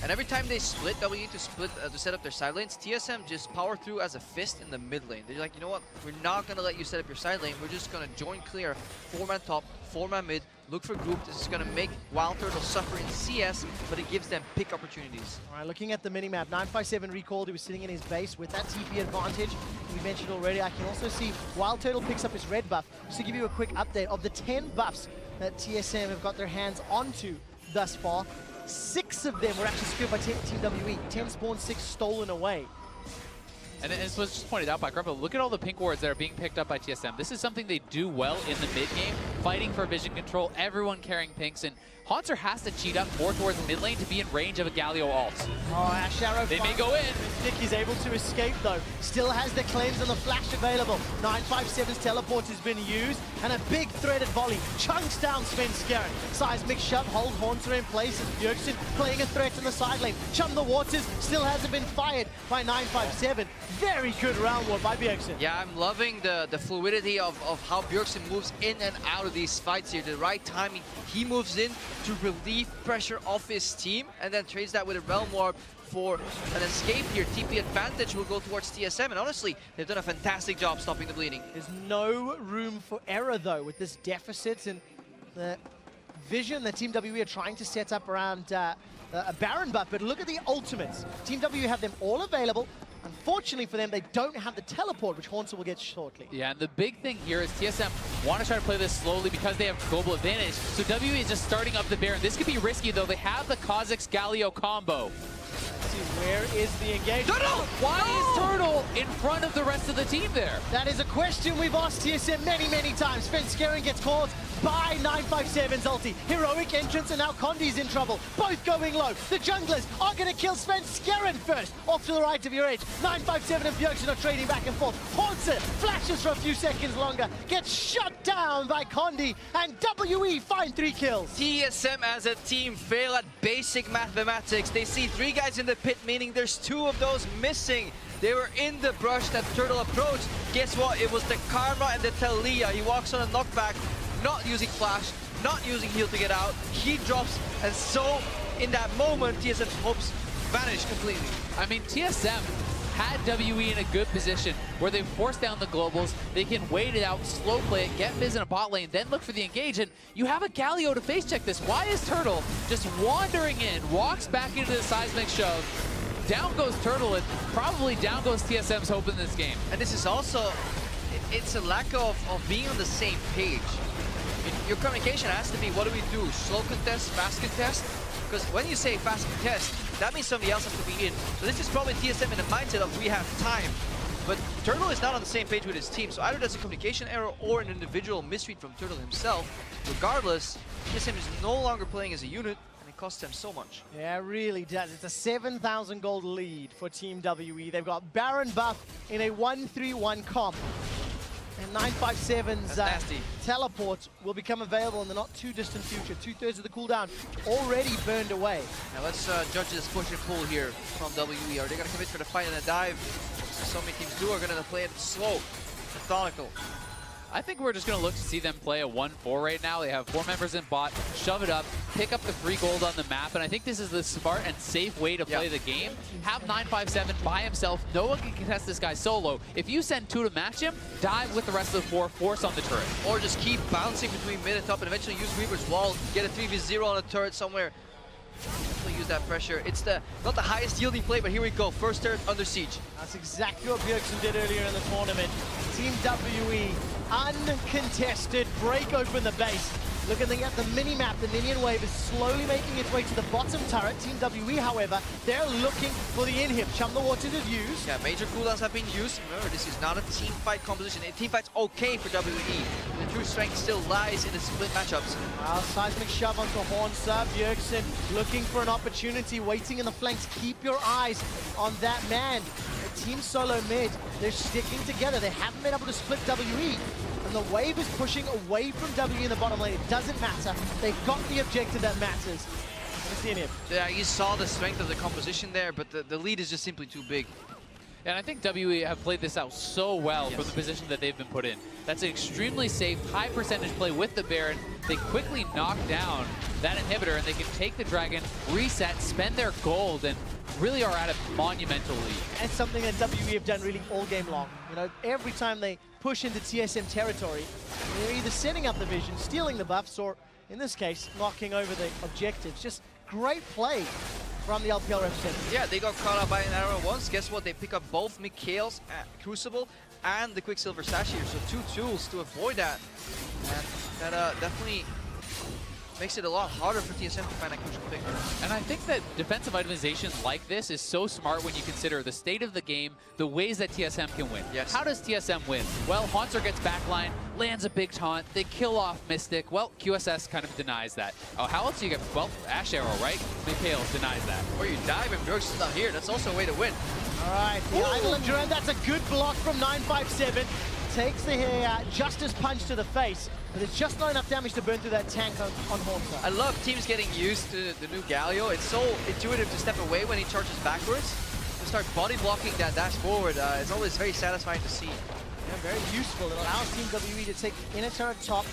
And every time they split, WE to split to set up their side lanes, TSM just power through as a fist in the mid lane. They're like, you know what? We're not going to let you set up your side lane. We're just going to join clear 4-man top, 4-man mid, look for group. This is going to make Wild Turtle suffer in CS, but it gives them pick opportunities. All right, looking at the minimap, 957 recalled. He was sitting in his base with that TP advantage. We mentioned already, I can also see Wild Turtle picks up his red buff. Just to give you a quick update, of the 10 buffs that TSM have got their hands onto thus far, 6 of them were actually secured by Team WE. 10 spawned, 6 stolen away. And this was just pointed out by Grumpo. Look at all the pink wards that are being picked up by TSM. This is something they do well in the mid game, fighting for vision control, everyone carrying pinks, and Haunter has to cheat up more towards mid lane to be in range of a Galio ult. Oh, Ash Arrow. They may go in. Nick is able to escape though. Still has the claims on the flash available. 957's teleport has been used, and a big threaded volley chunks down Svenskeren. Seismic shove, hold Haunter in place as Bjergsen playing a threat in the side lane. Chum the Waters still hasn't been fired by 957. Very good round war by Bjergsen. Yeah, I'm loving the fluidity of how Bjergsen moves in and out of these fights here. The right timing, he moves in to relieve pressure off his team, and then trades that with a Realm Warp for an escape here. TP advantage will go towards TSM, and honestly, they've done a fantastic job stopping the bleeding. There's no room for error though with this deficit and the vision that Team WE are trying to set up around a Baron buff, but look at the ultimates. Team WE have them all available. Unfortunately for them, they don't have the teleport, which Haunter will get shortly. Yeah, and the big thing here is TSM want to try to play this slowly because they have global advantage. So WE is just starting up the Baron. This could be risky, though. They have the Kha'Zix Galio combo. Let's see, where is the engagement? Turtle! Why is Turtle in front of the rest of the team there? That is a question we've asked TSM many, many times. Svenskeren gets caught by 957's ulti. Heroic entrance, and now Condi's in trouble. Both going low. The junglers are going to kill Svenskeren first. Off to the right of your edge. 957 and Bjergsen are trading back and forth. Haunter flashes for a few seconds longer. Gets shut down by Condi, and WE find 3 kills. TSM as a team fail at basic mathematics. They see 3 guys in the pit, meaning there's 2 of those missing. They were in the brush that Turtle approached. Guess what? It was the Karma and the Talia. He walks on a knockback, not using flash, not using heal to get out. He drops, and so in that moment, TSM's hopes vanish completely. I mean, TSM had WE in a good position where they force down the globals. They can wait it out, slow play it, get Fizz in a bot lane, then look for the engage. And you have a Galio to face check this. Why is Turtle just wandering in, walks back into the seismic shove? Down goes Turtle, and probably down goes TSM's hope in this game. And this is also, it's a lack of being on the same page. Your communication has to be, what do we do? Slow contest, fast contest? Because when you say fast contest, that means somebody else has to be in. So this is probably TSM in the mindset of we have time. But Turtle is not on the same page with his team, so either that's a communication error or an individual misread from Turtle himself. Regardless, TSM is no longer playing as a unit, and it costs them so much. Yeah, it really does. It's a 7,000 gold lead for Team WE. They've got Baron buff in a 1-3-1 comp. And 957's teleport will become available in the not too distant future. 2/3 of the cooldown already burned away. Now let's judge this push and pull here from WE. Are they going to commit for the fight and a dive? So many teams do are going to play it slow, methodical. I think we're just going to look to see them play a 1-4 right now. They have 4 members in bot, shove it up, pick up the free gold on the map, and I think this is the smart and safe way to play the game. Have 957 by himself. No one can contest this guy solo. If you send 2 to match him, dive with the rest of the 4, force on the turret. Or just keep bouncing between mid and top and eventually use Reaper's Wall, get a 3v0 on a turret somewhere. Definitely use that pressure. It's not the highest yielding play, but here we go. First turret under siege. That's exactly what Bjergsen did earlier in the tournament. Team WE, uncontested, break open the base. Looking at the mini-map, the minion wave is slowly making its way to the bottom turret. Team WE, however, they're looking for the inhib. Chum the water to use. Yeah, major cooldowns have been used. Remember, this is not a team fight composition. A team fight's okay for WE. The true strength still lies in the split matchups. Seismic shove onto Horn serve. Bjergsen looking for an opportunity, waiting in the flanks. Keep your eyes on that man. The team SoloMid, they're sticking together. They haven't been able to split WE. And the wave is pushing away from WE in the bottom lane. It doesn't matter. They've got the objective that matters. Let's see him. Yeah, you saw the strength of the composition there, but the lead is just simply too big. And I think WE have played this out so well from the position that they've been put in. That's an extremely safe, high percentage play with the Baron. They quickly knock down that inhibitor, and they can take the Dragon, reset, spend their gold, and really are at a monumental lead. And something that WE have done really all game long. You know, every time they push into TSM territory, they're either setting up the vision, stealing the buffs, or in this case, knocking over the objectives. Just great play from the LPL representative. Yeah, they got caught up by an arrow once. Guess what? They pick up both Mikhail's Crucible and the Quicksilver Sash here. So 2 tools to avoid that. And that definitely makes it a lot harder for TSM to find a crucial pick. And I think that defensive itemization like this is so smart when you consider the state of the game, the ways that TSM can win. Yes. How does TSM win? Well, Haunter gets backline, lands a big taunt, they kill off Mystic. Well, QSS kind of denies that. Oh, how else do you get, well, Ash Arrow, right? Mikhail denies that. Or you dive and Bjergsen's not here. That's also a way to win. All right, the Idol of Duran, that's a good block from 957. Takes the Justice Punch to the face, but it's just not enough damage to burn through that tank on Haunter. I love teams getting used to the new Galio. It's so intuitive to step away when he charges backwards. To start body blocking that dash forward, it's always very satisfying to see. Yeah, very useful. It allows Team WE to take inner turret top,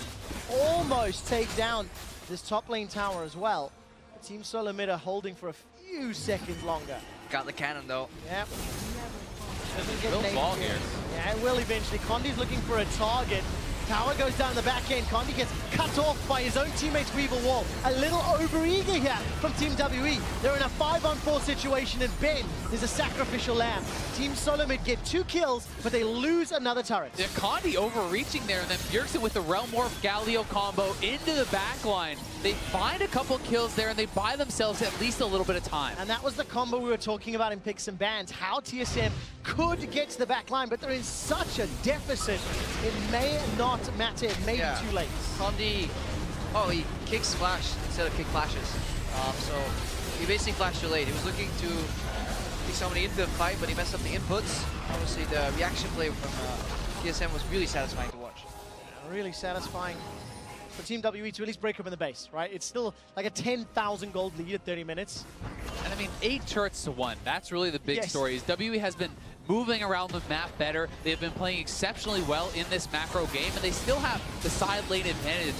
almost take down this top lane tower as well. But Team SoloMid are holding for a few seconds longer. Got the cannon though. Yep. Will fall here. Yeah, it will eventually. Condi's looking for a target. Tower goes down the back end. Condi gets cut off by his own teammate's Weaver Wall. A little overeager here from Team WE. They're in a 5-on-4 situation, and Ben is a sacrificial lamb. Team SoloMid get 2 kills, but they lose another turret. Yeah, Condi overreaching there, and then Bjergsen with the Realm Morph Galio combo into the back line. They find a couple kills there, and they buy themselves at least a little bit of time. And that was the combo we were talking about in Picks and Bans, how TSM could get to the back line, but they're in such a deficit. It may not matter, it may be too late. Condi, he kicks flash instead of kick flashes. So he basically flashed too late. He was looking to kick somebody into the fight, but he messed up the inputs. Obviously the reaction play from TSM was really satisfying to watch. Really satisfying for Team WE to at least break up in the base, right? It's still like a 10,000 gold lead at 30 minutes. And I mean, 8 turrets to 1. That's really the big story. WE has been moving around the map better. They've been playing exceptionally well in this macro game, and they still have the side lane advantage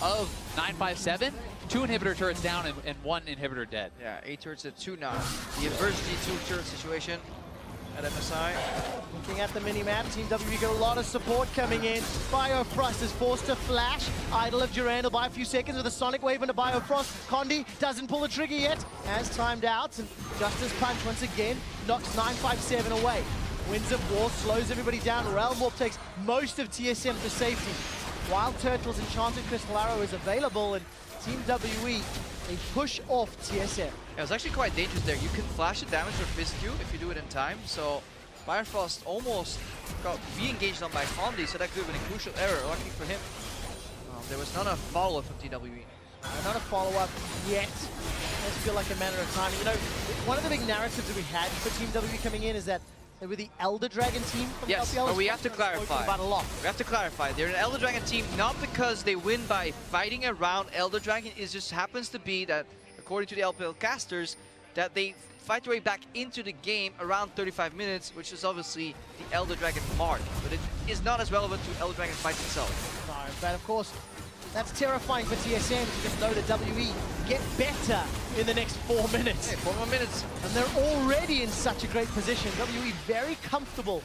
of 957. 2 inhibitor turrets down and 1 inhibitor dead. Yeah, 8 turrets to 2 now. The inverse G2 turret situation at MSI. Looking at the mini-map, Team WE got a lot of support coming in. Biofrost is forced to flash. Idol of Duran will buy a few seconds with a Sonic Wave and a Biofrost. Condi doesn't pull the trigger yet, has timed out, and Justice Punch once again knocks 957 away. Winds of War slows everybody down. Realm Warp takes most of TSM to safety. Wild Turtles Enchanted Crystal Arrow is available, and Team WE, they push off TSM. Yeah, it was actually quite dangerous there. You can flash the damage or fist you if you do it in time. So Bifrost almost got re-engaged on by Condi, so that could have been a crucial error. Luckily for him, there was not a follow-up from TWE. Not a follow-up yet. It does feel like a matter of time. You know, one of the big narratives that we had for Team WE coming in is that they were the Elder Dragon team from the LPL. But we have to clarify. About a lot. We have to clarify. They're an Elder Dragon team not because they win by fighting around Elder Dragon. It just happens to be that, according to the LPL casters, that they fight their way back into the game around 35 minutes, which is obviously the Elder Dragon mark. But it is not as relevant to Elder Dragon fights itself. No, but of course, that's terrifying for TSM to just know that WE get better in the next 4 minutes. Hey, 4 more minutes. And they're already in such a great position. WE very comfortable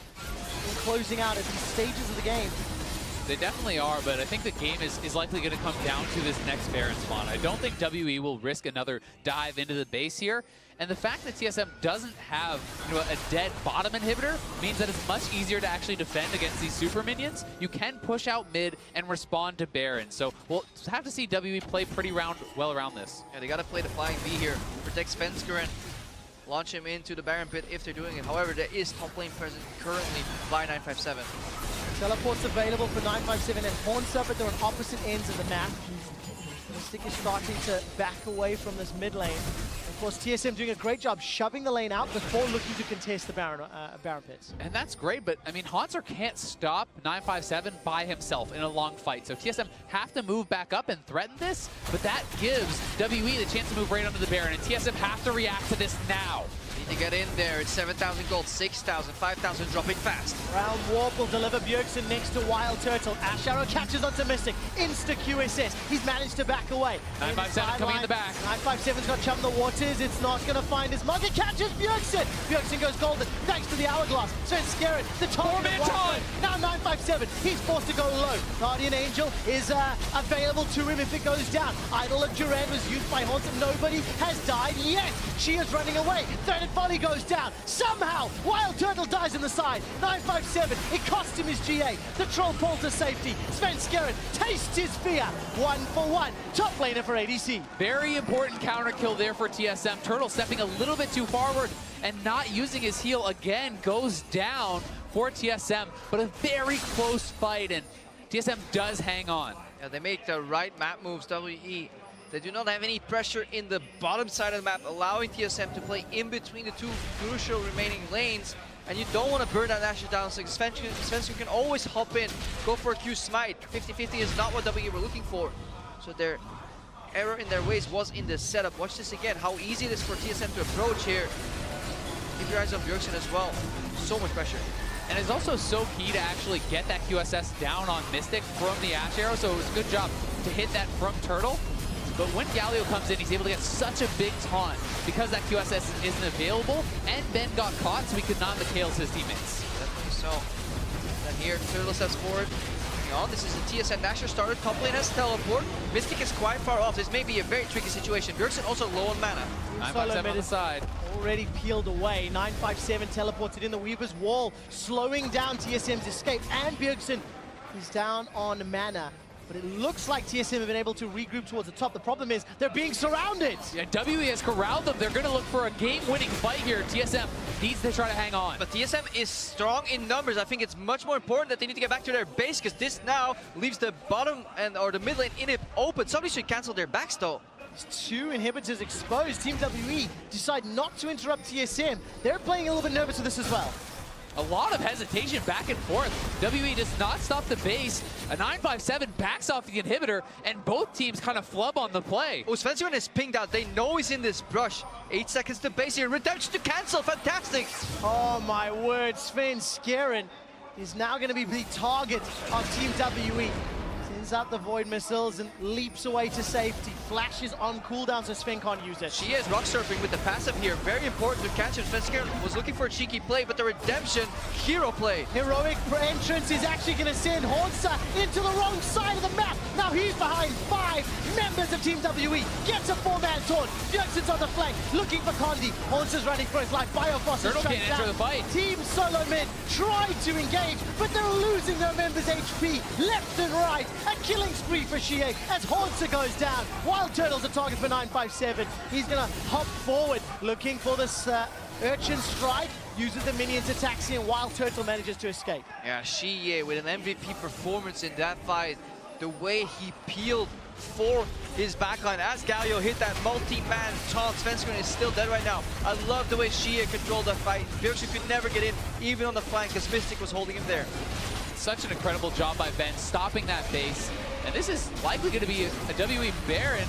in closing out at these stages of the game. They definitely are, but I think the game is likely going to come down to this next Baron spawn. I don't think WE will risk another dive into the base here. And the fact that TSM doesn't have a dead bottom inhibitor means that it's much easier to actually defend against these super minions. You can push out mid and respond to Baron. So we'll have to see WE play pretty well around this. Yeah, they got to play the flying V here. Protect Svenskeren. Launch him into the Baron pit if they're doing it. However, there is top lane present currently by 957. Teleport's available for 957 and Hornser, but they're on opposite ends of the map. Mystic is starting to back away from this mid lane. Of course, TSM doing a great job shoving the lane out before looking to contest the Baron pits. And that's great, but I mean, Hornser can't stop 957 by himself in a long fight. So TSM have to move back up and threaten this, but that gives WE the chance to move right under the Baron, and TSM have to react to this now. Need to get in there. It's 7,000 gold, 6,000, 5,000 dropping fast. Round Warp will deliver Bjergsen next to Wild Turtle. Ash Arrow catches onto Mystic. Insta QSS. He's managed to back away. 957 coming in the back. 957's got Chum the Waters. It's not going to find his mark. It catches Bjergsen. Bjergsen goes golden thanks to the Hourglass. Svenskeren, the target. Now 957. He's forced to go low. Guardian Angel is available to him if it goes down. Idol of Durand was used by Hornser. Nobody has died yet. She is running away. Threaded Volley goes down. Somehow, Wild Turtle dies on the side. 957. It cost him his GA. The Troll Paul to safety. Svenskeren tastes his fear. 1 for 1. Top laner for ADC. Very important counter kill there for TSM. Turtle stepping a little bit too forward and not using his heal again goes down for TSM, but a very close fight, and TSM does hang on. Yeah, they make the right map moves, WE. They do not have any pressure in the bottom side of the map, allowing TSM to play in between the two crucial remaining lanes. And you don't want to burn that Asher down, so Svenskeren can always hop in, go for a Q smite. 50-50 is not what WE were looking for. So their error in their ways was in the setup. Watch this again, how easy it is for TSM to approach here. Keep your eyes on Bjergsen as well. So much pressure. And it's also so key to actually get that QSS down on Mystic from the Ash Arrow, so it was a good job to hit that from Turtle. But when Galio comes in, he's able to get such a big taunt because that QSS isn't available, and Ben got caught, so he could not KOs his teammates. Definitely so. Then here, Turtle steps forward. On. This is a TSM Dasher started. Top lane has teleport. Mystic is quite far off. This may be a very tricky situation. Bjergsen also low on mana. 957 on the side. Already peeled away. 957 teleported in the Weaver's wall, slowing down TSM's escape. And Bjergsen is down on mana. But it looks like TSM have been able to regroup towards the top. The problem is they're being surrounded. Yeah, WE has corralled them. They're going to look for a game-winning fight here. TSM needs to try to hang on. But TSM is strong in numbers. I think it's much more important that they need to get back to their base, because this now leaves the bottom or the mid lane inhib open. Somebody should cancel their backs though. Two inhibitors exposed. Team WE decide not to interrupt TSM. They're playing a little bit nervous with this as well. A lot of hesitation back and forth. WE does not stop the base. A 957 backs off the inhibitor, and both teams kind of flub on the play. Oh, Svenskeren is pinged out. They know he's in this brush. 8 seconds to base here. Redemption to cancel. Fantastic. Oh my word, Svenskeren is now going to be the target of Team WE. Sends out the Void Missiles and leaps away to safety. Flashes on cooldown so Sven can't use it. She is rock surfing with the passive here. Very important to catch him. Svenskeren was looking for a cheeky play, but the redemption, hero play. Heroic entrance is actually going to send Hornser into the wrong side of the map. Now he's behind 5 members of Team WE. Gets a 4-man taunt. Bjergsen's on the flank, looking for Condi. Hornser's running for his life. Biofrost is Turtle can't enter the fight. Team SoloMid tried to engage, but they're losing their members' HP left and right. A killing spree for Shie as Hornser goes down. Wild Turtle's a target for 957. He's going to hop forward, looking for this Urchin strike. Uses the minions, attacks him. Wild Turtle manages to escape. Yeah, Shie with an MVP performance in that fight. The way he peeled for his backline as Galio hit that multi-man taunt. Svenskeren is still dead right now. I love the way Shie controlled that fight. Bjergsen could never get in, even on the flank, because Mystic was holding him there. Such an incredible job by Ben stopping that base. And this is likely going to be a WE Baron.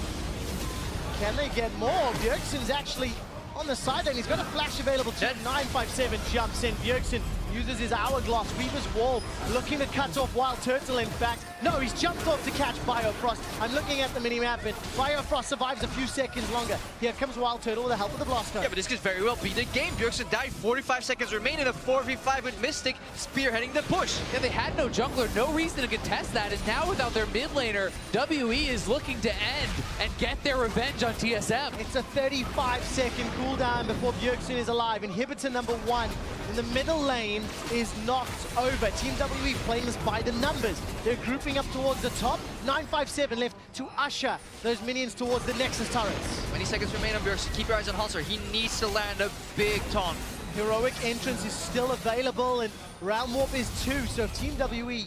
Can they get more? Bjergsen's actually on the side lane. He's got a flash available to 957 jumps in. Bjergsen uses his hourglass. Weaver's wall looking to cut off Wild Turtle, in fact. No, he's jumped off to catch Biofrost. I'm looking at the minimap, and Biofrost survives a few seconds longer. Here comes Wild Turtle with the help of the Blaster. Yeah, but this could very well be the game. Bjergsen died, 45 seconds remain in a 4v5 with Mystic spearheading the push. Yeah, they had no jungler, no reason to contest that, and now without their mid laner, WE is looking to end and get their revenge on TSM. It's a 35-second cooldown before Bjergsen is alive. Inhibitor number 1 in the middle lane is knocked over. Team WE playing this by the numbers. They're grouping up towards the top. 957 left to usher those minions towards the Nexus turrets. 20 seconds remain on Bjergsen. Keep your eyes on Hanser. He needs to land a big taunt. Heroic entrance is still available, and Realm Warp is 2, so if Team WE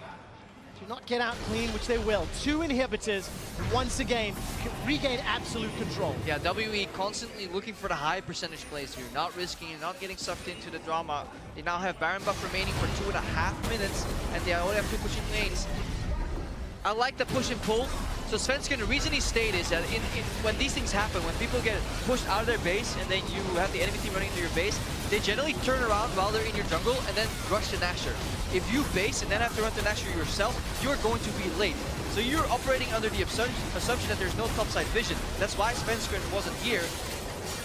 do not get out clean, which they will, 2 inhibitors, once again, regain absolute control. Yeah, WE constantly looking for the high percentage plays here, not risking it, not getting sucked into the drama. They now have Baron buff remaining for 2.5 minutes, and they only have 2 pushing lanes. I like the push and pull. So Svensson, the reason he stayed is that when these things happen, when people get pushed out of their base and then you have the enemy team running into your base, they generally turn around while they're in your jungle and then rush to Nashor. If you base and then have to run to Nashor yourself, you're going to be late. So you're operating under the assumption that there's no topside vision. That's why Svensson wasn't here.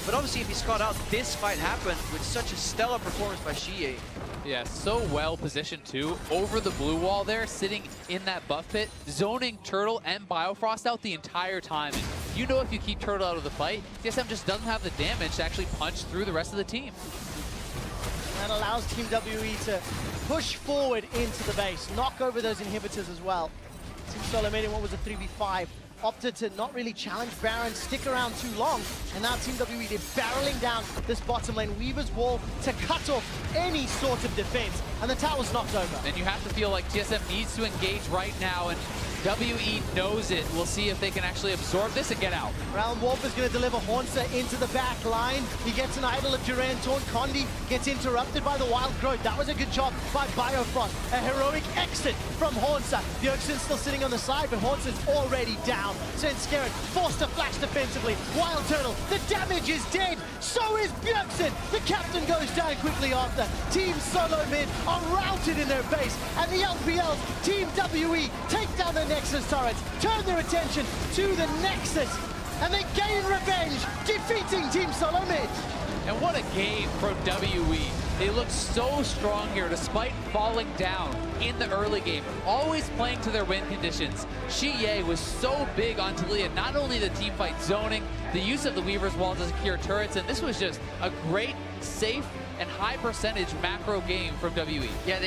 But obviously if he's caught out, this fight happened with such a stellar performance by Xie. Yeah, so well positioned too, over the blue wall there, sitting in that buff pit, zoning Turtle and Biofrost out the entire time. And you know if you keep Turtle out of the fight, TSM just doesn't have the damage to actually punch through the rest of the team. That allows Team WE to push forward into the base, knock over those inhibitors as well. Team SoloMid in what was a 3v5 opted to not really challenge Baron, stick around too long, and now Team WE, they're barreling down this bottom lane. Weaver's wall to cut off any sort of defense, and the tower's knocked over. And you have to feel like TSM needs to engage right now, and WE knows it. We'll see if they can actually absorb this and get out. Realm Warp is going to deliver Haunter into the back line. He gets an idol of Duran Torn. Condi gets interrupted by the Wild Growth. That was a good job by Biofrost. A heroic exit from Haunter. Bjergsen's still sitting on the side, but Haunter's already down. Svenskeren forced to flash defensively. Wild Turtle, the damage is dead. So is Bjergsen. The captain goes down quickly after. Team SoloMid are routed in their base, and the LPLs, Team WE, take down the Nexus turrets, turn their attention to the Nexus, and they gain revenge, defeating Team SoloMid. And what a game from WE. They look so strong here despite falling down in the early game, always playing to their win conditions. Xie was so big on Taliyah, not only the team fight zoning, the use of the Weaver's Wall to secure turrets, and this was just a great, safe, and high percentage macro game from WE. Yeah,